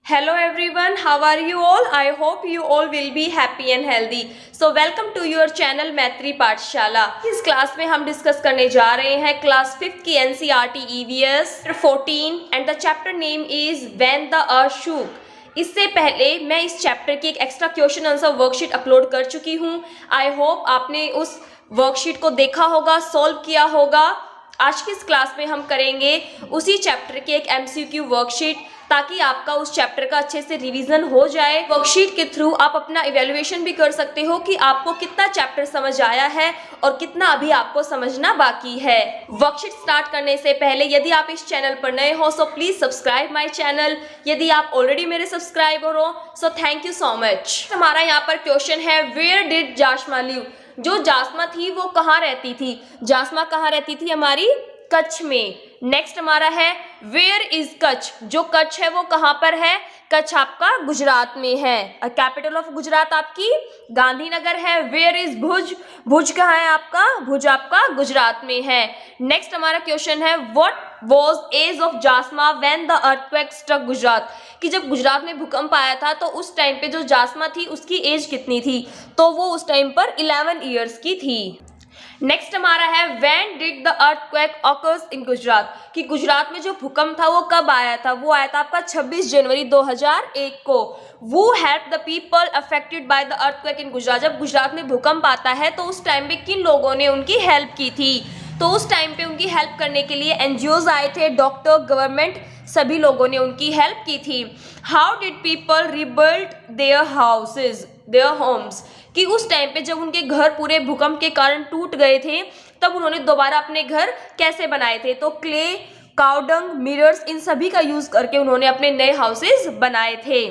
Hello everyone, how are you all? I hope you all will be happy and healthy. So welcome to your channel मैत्री पाठशाला। इस class में हम discuss करने जा रहे हैं क्लास 5th की NCERT EVS 14 and the chapter name is When the Earth Shook। इससे पहले मैं इस चैप्टर की एक extra question answer worksheet upload कर चुकी हूँ। आई होप आपने उस वर्कशीट को देखा होगा, सॉल्व किया होगा। आज की इस क्लास में हम करेंगे उसी चैप्टर की एक MCQ वर्कशीट, ताकि आपका उस चैप्टर का अच्छे से रिवीजन हो जाए। वर्कशीट के थ्रू आप अपना इवैल्यूएशन भी कर सकते हो कि आपको कितना चैप्टर समझ आया है और कितना अभी आपको समझना बाकी है। वर्कशीट स्टार्ट करने से पहले यदि आप इस चैनल पर नए हो so please subscribe my channel. यदि आप ऑलरेडी मेरे सब्सक्राइबर हो so thank you so much. हमारा यहाँ पर क्वेश्चन है, वेयर डिड जासमा लिव। जो जासमा थी वो कहाँ रहती थी? जासमा कहाँ रहती थी? हमारी कच्छ में। नेक्स्ट हमारा है, वेयर इज कच्छ। जो कच्छ है वो कहाँ पर है? कच्छ आपका गुजरात में है। कैपिटल ऑफ गुजरात आपकी गांधीनगर है। वेयर इज भुज। भुज कहाँ है आपका? भुज आपका गुजरात में है। नेक्स्ट हमारा क्वेश्चन है, what was age of Jasma when the earthquake struck Gujarat. कि जब गुजरात में भूकंप आया था तो उस टाइम पे जो जासमा थी उसकी एज कितनी थी? तो वो उस टाइम पर 11 ईयर्स की थी। नेक्स्ट हमारा है, when did the earthquake occurs in Gujarat. कि गुजरात में जो भूकंप था वो कब आया था? वो आया था आपका 26 जनवरी 2001 को। वो help the people affected by the earthquake इन गुजरात। जब गुजरात में भूकंप आता है तो उस टाइम पे किन लोगों ने उनकी हेल्प की थी? तो उस टाइम पे उनकी हेल्प करने के लिए NGOs आए थे, डॉक्टर, गवर्नमेंट, सभी लोगों ने उनकी हेल्प की थी। How did people rebuild their houses, their homes. कि उस टाइम पे जब उनके घर पूरे भूकंप के कारण टूट गए थे तब उन्होंने दोबारा अपने घर कैसे बनाए थे? तो क्ले, काउडंग, मिरर्स, इन सभी का यूज करके उन्होंने अपने नए हाउसेज बनाए थे।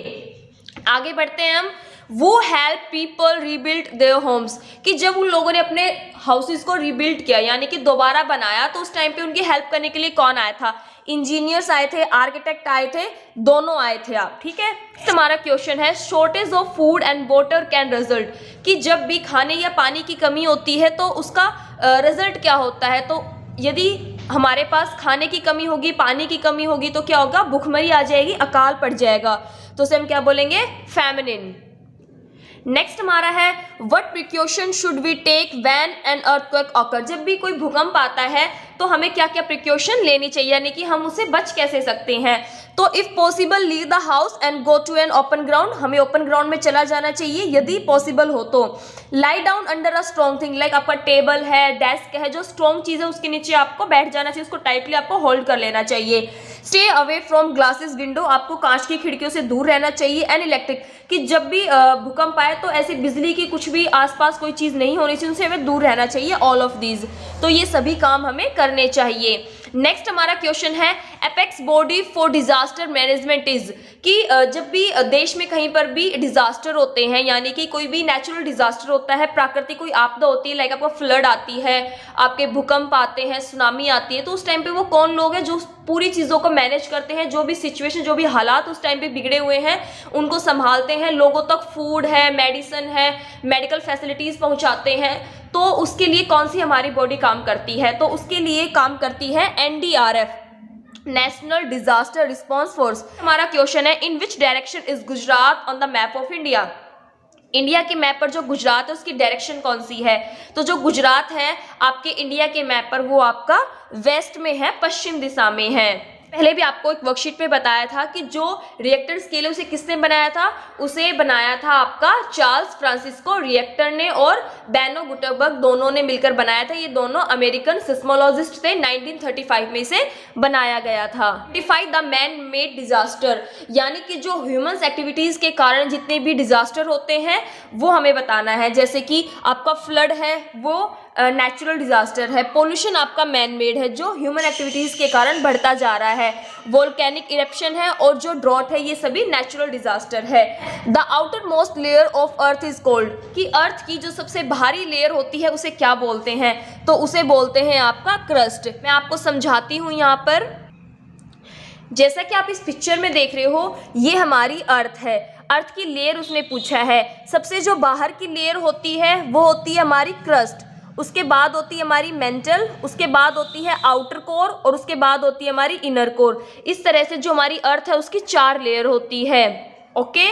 आगे बढ़ते हैं हम। वो help people rebuild their homes. कि जब उन लोगों ने अपने हाउसेज को रीबिल्ड किया यानी कि दोबारा बनाया तो उस टाइम पे उनकी हेल्प करने के लिए कौन आया था? इंजीनियर्स आए थे, आर्किटेक्ट आए थे, दोनों आए थे आप। ठीक है। हमारा क्वेश्चन है, shortage of food and water can result. कि जब भी खाने या पानी की कमी होती है तो उसका रिजल्ट क्या होता है? तो यदि हमारे पास खाने की कमी होगी, पानी की कमी होगी तो क्या होगा? भूखमरी आ जाएगी, अकाल पड़ जाएगा। तो उसे हम क्या बोलेंगे? फैमिन। नेक्स्ट हमारा है, what precaution should we take when an earthquake occur. जब भी कोई भूकंप आता है तो हमें क्या क्या प्रिकॉशन लेनी चाहिए, यानी कि हम उससे बच कैसे सकते हैं? तो if possible leave the house and go to an open ground. हमें ओपन ग्राउंड में चला जाना चाहिए यदि पॉसिबल हो तो। Lie down under a strong thing, like आपका टेबल है, डेस्क है, जो स्ट्रॉन्ग चीज है उसके नीचे आपको बैठ जाना चाहिए, उसको टाइटली आपको होल्ड कर लेना चाहिए। Stay away from glasses window, आपको कांच की खिड़कियों से दूर रहना चाहिए। एंड इलेक्ट्रिक, कि जब भी भूकंप आए तो ऐसे बिजली की कुछ भी आसपास कोई चीज नहीं होनी चाहिए, उनसे हमें दूर रहना चाहिए। ऑल ऑफ दीज, तो ये सभी काम हमें करने चाहिए। नेक्स्ट हमारा क्वेश्चन है, apex body for disaster management is. कि जब भी देश में कहीं पर भी डिजास्टर होते हैं, यानी कि कोई भी नेचुरल डिजास्टर होता है, प्राकृतिक कोई आपदा होती है, लाइक आपका फ्लड आती है, आपके भूकंप आते हैं, सुनामी आती है, तो उस टाइम पे वो कौन लोग हैं जो पूरी चीज़ों को मैनेज करते हैं? जो भी सिचुएशन, जो भी हालात उस टाइम पे बिगड़े हुए हैं उनको संभालते हैं, लोगों तक फूड है, मेडिसिन है, मेडिकल फैसिलिटीज़ पहुंचाते हैं। तो उसके लिए कौन सी हमारी बॉडी काम करती है? तो उसके लिए काम करती है NDRF, national disaster response force. हमारा क्वेश्चन है, in which direction is Gujarat on the map of India. India के मैप पर जो गुजरात है उसकी डायरेक्शन कौन सी है? तो जो गुजरात है आपके इंडिया के मैप पर वो आपका वेस्ट में है, पश्चिम दिशा में है। पहले भी आपको एक वर्कशीट पे बताया था कि जो रिएक्टर स्केल है उसे किसने बनाया था? उसे बनाया था आपका चार्ल्स फ्रांसिस्को रिएक्टर ने और बेनो गुटेनबर्ग, दोनों ने मिलकर बनाया था। ये दोनों अमेरिकन सिस्मोलॉजिस्ट थे। 1935 में इसे बनाया गया था। Define the man made disaster, यानी कि जो ह्यूमन एक्टिविटीज के कारण जितने भी डिजास्टर होते हैं वो हमें बताना है। जैसे कि आपका फ्लड है वो नेचुरल डिजास्टर है, पोल्यूशन आपका मैन मेड है जो ह्यूमन एक्टिविटीज के कारण बढ़ता जा रहा है, वोल्केनिक इरप्शन है, और जो ड्रॉट है ये सभी नेचुरल डिजास्टर है। The outer most layer of earth is cold. कि अर्थ की जो सबसे बाहरी लेयर होती है उसे क्या बोलते हैं? तो उसे बोलते हैं आपका क्रस्ट। मैं आपको समझाती हूँ यहाँ पर। जैसा कि आप इस पिक्चर में देख रहे हो ये हमारी अर्थ है। अर्थ की लेयर उसने पूछा है। सबसे जो बाहर की लेयर होती है वो होती है हमारी क्रस्ट, उसके बाद होती है हमारी मेंटल, उसके बाद होती है आउटर कोर और उसके बाद होती है हमारी इनर कोर। इस तरह से जो हमारी अर्थ है उसकी 4 लेयर होती है। ओके,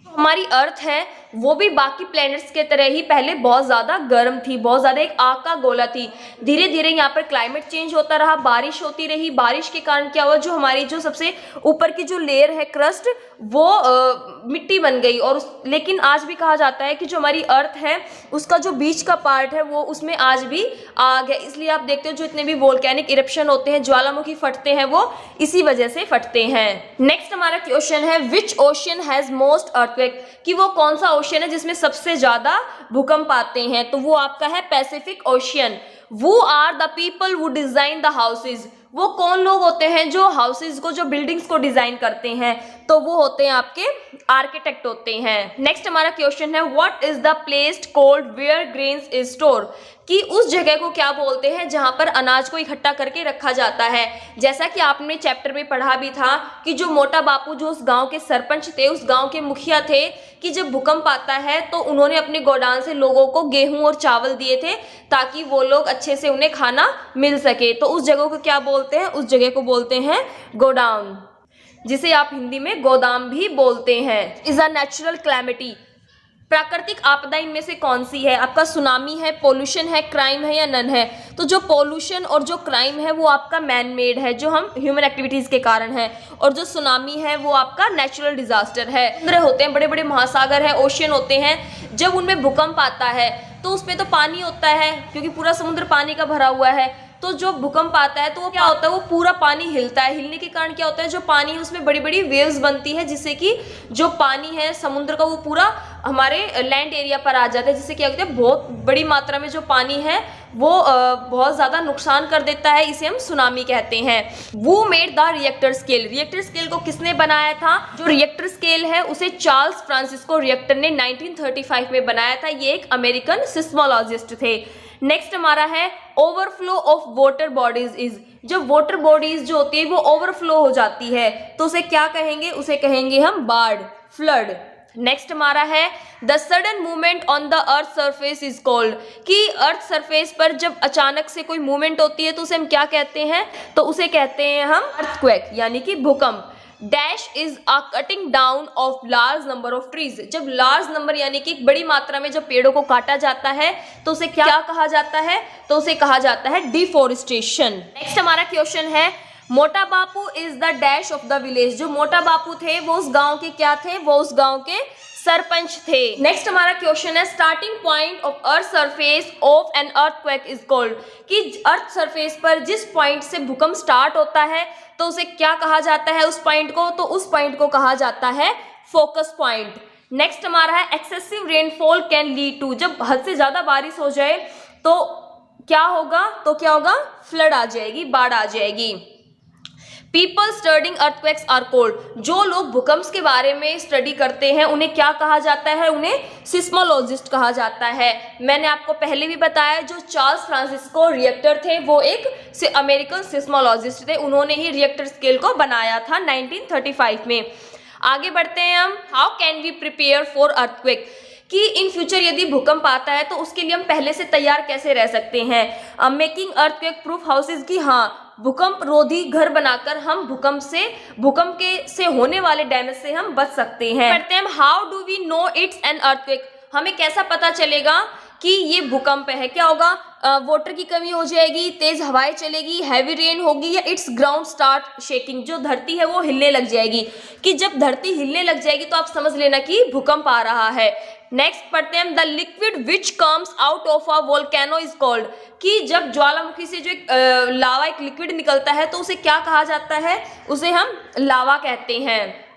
हमारी अर्थ है वो भी बाकी प्लैनेट्स के तरह ही पहले बहुत ज़्यादा गर्म थी, बहुत ज़्यादा एक आग का गोला थी। धीरे धीरे यहाँ पर क्लाइमेट चेंज होता रहा, बारिश होती रही, बारिश के कारण क्या हुआ, जो हमारी जो सबसे ऊपर की जो लेयर है क्रस्ट वो मिट्टी बन गई। और लेकिन आज भी कहा जाता है कि जो हमारी अर्थ है उसका जो बीच का पार्ट है वो उसमें आज भी आग है। इसलिए आप देखते हो जो इतने भी वोल्केनिक इरप्शन होते हैं, ज्वालामुखी फटते हैं, वो इसी वजह से फटते हैं। नेक्स्ट हमारा क्वेश्चन है विच ओशियन हैज मोस्ट अर्थक्वेक, कि वो कौन सा ओशियन है जिसमें सबसे ज्यादा भूकंप आते हैं। तो वो आपका है Pacific Ocean. Who are the people who design the houses, वो कौन लोग होते हैं जो हाउसेज को, जो बिल्डिंग्स को डिजाइन करते हैं, तो वो होते हैं आपके आर्किटेक्ट होते हैं। नेक्स्ट हमारा क्वेश्चन है what is the place called where grains is store, कि उस जगह को क्या बोलते हैं जहां पर अनाज को इकट्ठा करके रखा जाता है। जैसा कि आपने चैप्टर में पढ़ा भी था कि जो मोटा बापू जो उस गांव के सरपंच थे, उस गांव के मुखिया थे, कि जब भूकंप आता है तो उन्होंने अपने गोडाउन से लोगों को गेहूं और चावल दिए थे ताकि वो लोग अच्छे से उन्हें खाना मिल सके। तो उस जगह को क्या बोलते हैं, उस जगह को बोलते हैं गोडाउन, जिसे आप हिंदी में गोदाम भी बोलते हैं। इज अ नेचुरल क्लैमिटी, प्राकृतिक आपदा इनमें से कौन सी है। आपका सुनामी है, पोल्यूशन है, क्राइम है या नन है। तो जो पोल्यूशन और जो क्राइम है वो आपका मैन मेड है, जो हम ह्यूमन एक्टिविटीज के कारण है, और जो सुनामी है वो आपका नेचुरल डिजास्टर है। समुद्र होते हैं, बड़े बड़े महासागर है, ओशियन होते हैं, जब उनमें भूकंप आता है तो उसमें तो पानी होता है क्योंकि पूरा समुद्र पानी का भरा हुआ है। तो जो भूकंप आता है तो वो क्या होता है, वो पूरा पानी हिलता है। हिलने के कारण क्या होता है, जो पानी है उसमें बड़ी बड़ी वेव्स बनती है, जिससे कि जो पानी है समुद्र का वो पूरा हमारे लैंड एरिया पर आ जाता है, जिससे क्या होता है बहुत बड़ी मात्रा में जो पानी है वो बहुत ज़्यादा नुकसान कर देता है। इसे हम सुनामी कहते हैं। वो made the Richter scale, Richter scale को किसने बनाया था। जो रिएक्टर स्केल है उसे चार्ल्स फ्रांसिस्को रिएक्टर ने 1935 में बनाया था। ये एक अमेरिकन सिस्मोलॉजिस्ट थे। नेक्स्ट हमारा है overflow of water bodies is, जब वाटर बॉडीज जो होती है वो ओवरफ्लो हो जाती है तो उसे क्या कहेंगे, उसे कहेंगे हम बाढ़, फ्लड। नेक्स्ट हमारा है the sudden movement on the earth surface is called, कि अर्थ सरफेस पर जब अचानक से कोई मूवमेंट होती है तो उसे हम क्या कहते हैं, तो उसे कहते हैं हम अर्थक्वेक यानी कि भूकंप। Dash is a cutting down of large number of trees, जब लार्ज नंबर यानी कि बड़ी मात्रा में जब पेड़ों को काटा जाता है तो उसे क्या कहा जाता है, तो उसे कहा जाता है डिफोरेस्टेशन। नेक्स्ट हमारा क्वेश्चन है Mota Bapu is the dash of the village, जो मोटा बापू थे वो उस गांव के क्या थे, वो उस गांव के सरपंच थे। नेक्स्ट हमारा क्वेश्चन है starting point of earth surface of an earthquake is called, कि अर्थ सरफेस पर जिस पॉइंट से भूकंप स्टार्ट होता है तो उसे क्या कहा जाता है, उस पॉइंट को, तो उस पॉइंट को कहा जाता है फोकस पॉइंट। नेक्स्ट हमारा है excessive rainfall can lead to, जब हद से ज्यादा बारिश हो जाए तो क्या होगा, तो क्या होगा, फ्लड आ जाएगी, बाढ़ आ जाएगी। People studying earthquakes are called, जो लोग भूकंप के बारे में स्टडी करते हैं उन्हें क्या कहा जाता है, उन्हें सिस्मोलॉजिस्ट कहा जाता है। मैंने आपको पहले भी बताया जो चार्ल्स फ्रांसिस्को रिएक्टर थे वो एक अमेरिकन सिस्मोलॉजिस्ट थे, उन्होंने ही रिएक्टर स्केल को बनाया था 1935 में। आगे बढ़ते हैं हम, how can we prepare for earthquake, कि इन फ्यूचर यदि भूकंप आता है तो उसके लिए हम पहले से तैयार कैसे रह सकते हैं। मेकिंग अर्थक्वेक प्रूफ हाउसेज, की हाँ भूकंप रोधी घर बनाकर हम भूकंप से होने वाले डैमेज से हम बच सकते हैं। करते हैं how do we know it's an earthquake, हमें कैसा पता चलेगा कि ये भूकंप है। क्या होगा, वाटर की कमी हो जाएगी, तेज हवाएं चलेगी, हैवी रेन होगी, या इट्स ग्राउंड स्टार्ट शेकिंग, जो धरती है वो हिलने लग जाएगी। कि जब धरती हिलने लग जाएगी तो आप समझ लेना कि भूकंप आ रहा है। नेक्स्ट पढ़ते हैं the liquid which comes out of a volcano is called, कि जब ज्वालामुखी से जो एक लावा एक लिक्विड निकलता है तो उसे क्या कहा जाता है, उसे हम लावा कहते हैं।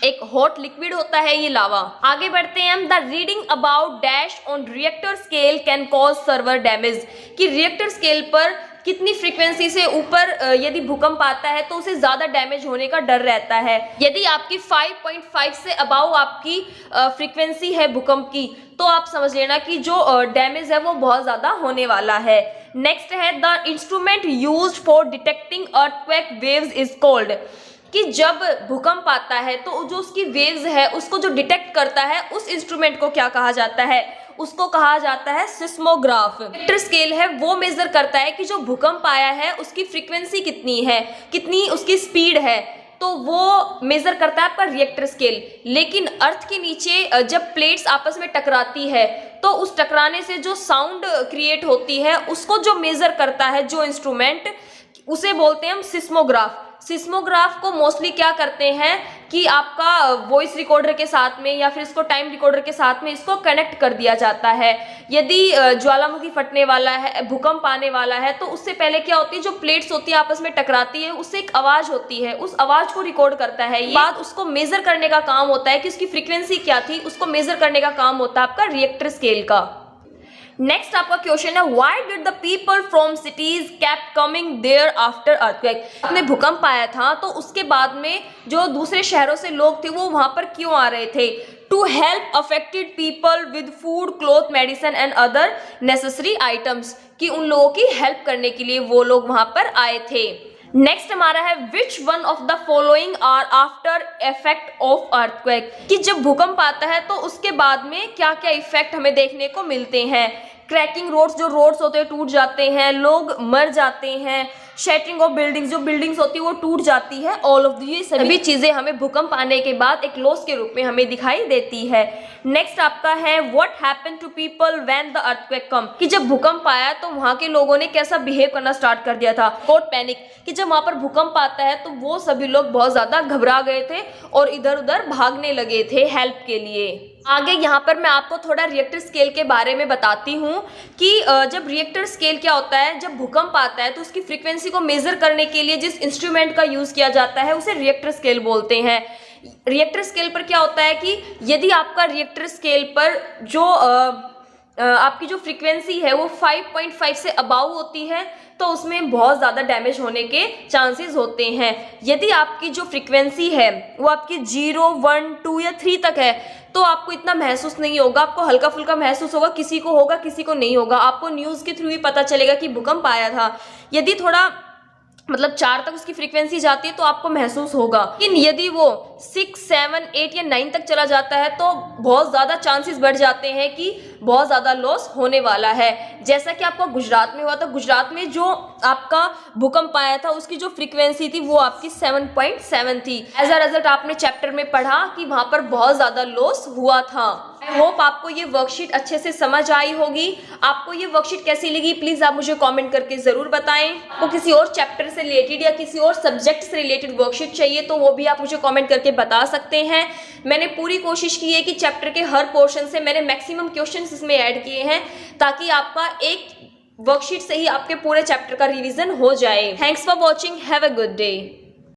एक हॉट लिक्विड होता है ये लावा। आगे बढ़ते हैं हम, the reading about dash on Richter scale can cause server damage, कि रिएक्टर स्केल पर कितनी फ्रीक्वेंसी से ऊपर यदि भूकंप आता है तो उसे ज्यादा डैमेज होने का डर रहता है। यदि आपकी 5.5 से अबाउ आपकी फ्रीक्वेंसी है भूकंप की तो आप समझ लेना कि जो डैमेज है वो बहुत ज्यादा होने वाला है। नेक्स्ट है the instrument used for detecting earthquake waves is called, कि जब भूकंप आता है तो जो उसकी वेव्स है उसको जो डिटेक्ट करता है उस इंस्ट्रूमेंट को क्या कहा जाता है, उसको कहा जाता है सिस्मोग्राफ। रिक्टर स्केल है वो मेजर करता है कि जो भूकंप आया है उसकी फ्रीक्वेंसी कितनी है, कितनी उसकी स्पीड है, तो वो मेजर करता है आपका रिएक्टर स्केल। लेकिन अर्थ के नीचे जब प्लेट्स आपस में टकराती है तो उस टकराने से जो साउंड क्रिएट होती है उसको जो मेजर करता है जो इंस्ट्रूमेंट, उसे बोलते हैं हम सिस्मोग्राफ। सिस्मोग्राफ को मोस्टली क्या करते हैं कि आपका वॉइस रिकॉर्डर के साथ में या फिर इसको टाइम रिकॉर्डर के साथ में इसको कनेक्ट कर दिया जाता है। यदि ज्वालामुखी फटने वाला है, भूकंप आने वाला है, तो उससे पहले क्या होती है, जो प्लेट्स होती है आपस में टकराती है, उससे एक आवाज होती है, उस आवाज को रिकॉर्ड करता है। ये बाद उसको मेजर करने का काम होता है कि उसकी फ्रीक्वेंसी क्या थी, उसको मेजर करने का काम होता है आपका रिएक्टर स्केल का। नेक्स्ट आपका क्वेश्चन है, why did the people from cities kept coming there after earthquake. अपने भूकंप आया था तो उसके बाद में जो दूसरे शहरों से लोग थे वो वहां पर क्यों आ रहे थे? To help affected people with food, cloth, medicine and other necessary items, कि उन लोगों की हेल्प करने के लिए वो लोग वहां पर आए थे। नेक्स्ट हमारा है, which one of the following are after effect of earthquake, कि जब भूकंप आता है तो उसके बाद में क्या क्या इफेक्ट हमें देखने को मिलते हैं। क्रैकिंग रोड्स, जो रोड्स होते हैं टूट जाते हैं, लोग मर जाते हैं, शैटरिंग ऑफ बिल्डिंग्स, जो बिल्डिंग्स होती है वो टूट जाती है। ऑल ऑफ ये सभी चीजें हमें भूकंप आने के बाद एक लॉस के रूप में हमें दिखाई देती है। नेक्स्ट आपका है, what happened to people when the earthquake come, कि जब भूकंप आया तो वहां के लोगों ने कैसा बिहेव करना स्टार्ट कर दिया था। कोट पैनिक, कि जब वहां पर भूकंप आता है तो वो सभी लोग बहुत ज्यादा घबरा गए थे और इधर उधर भागने लगे थे हेल्प के लिए। आगे यहाँ पर मैं आपको थोड़ा रिएक्टर स्केल के बारे में बताती हूँ कि जब रिएक्टर स्केल क्या होता है, जब भूकंप आता है तो उसकी फ्रीक्वेंसी को मेजर करने के लिए जिस इंस्ट्रूमेंट का यूज किया जाता है उसे रिएक्टर स्केल बोलते हैं। रिएक्टर स्केल पर क्या होता है कि यदि आपका रिएक्टर स्केल पर जो आपकी जो फ्रीक्वेंसी है वो 5.5 से अबाव होती है तो उसमें बहुत ज़्यादा डैमेज होने के चांसेस होते हैं। यदि आपकी जो फ्रीक्वेंसी है वो आपकी 0, 1, 2 या 3 तक है तो आपको इतना महसूस नहीं होगा, आपको हल्का फुल्का महसूस होगा, किसी को होगा किसी को नहीं होगा। आपको न्यूज़ के थ्रू ही पता चलेगा कि भूकंप आया था। यदि थोड़ा 4 तक उसकी फ्रीक्वेंसी जाती है तो आपको महसूस होगा। लेकिन यदि वो 6, 7, 8 या 9 तक चला जाता है तो बहुत ज़्यादा चांसेस बढ़ जाते हैं कि बहुत ज़्यादा लॉस होने वाला है। जैसा कि आपको गुजरात में हुआ था, गुजरात में जो आपका भूकंप आया था उसकी जो फ्रीक्वेंसी थी वो आपकी 7.7 थी। एज अ रिजल्ट आपने चैप्टर में पढ़ा कि वहाँ पर बहुत ज़्यादा लॉस हुआ था। आई होप आपको ये वर्कशीट अच्छे से समझ आई होगी। आपको ये वर्कशीट कैसी लगी प्लीज़ आप मुझे कमेंट करके ज़रूर बताएं। आपको किसी और चैप्टर से रिलेटेड या किसी और सब्जेक्ट से रिलेटेड वर्कशीट चाहिए तो वो भी आप मुझे कमेंट करके बता सकते हैं। मैंने पूरी कोशिश की है कि चैप्टर के हर पोर्शन से मैंने मैक्सिमम क्वेश्चंस इसमें ऐड किए हैं ताकि आपका एक वर्कशीट से ही आपके पूरे चैप्टर का रिवीजन हो जाए। Thanks for watching, have a good day.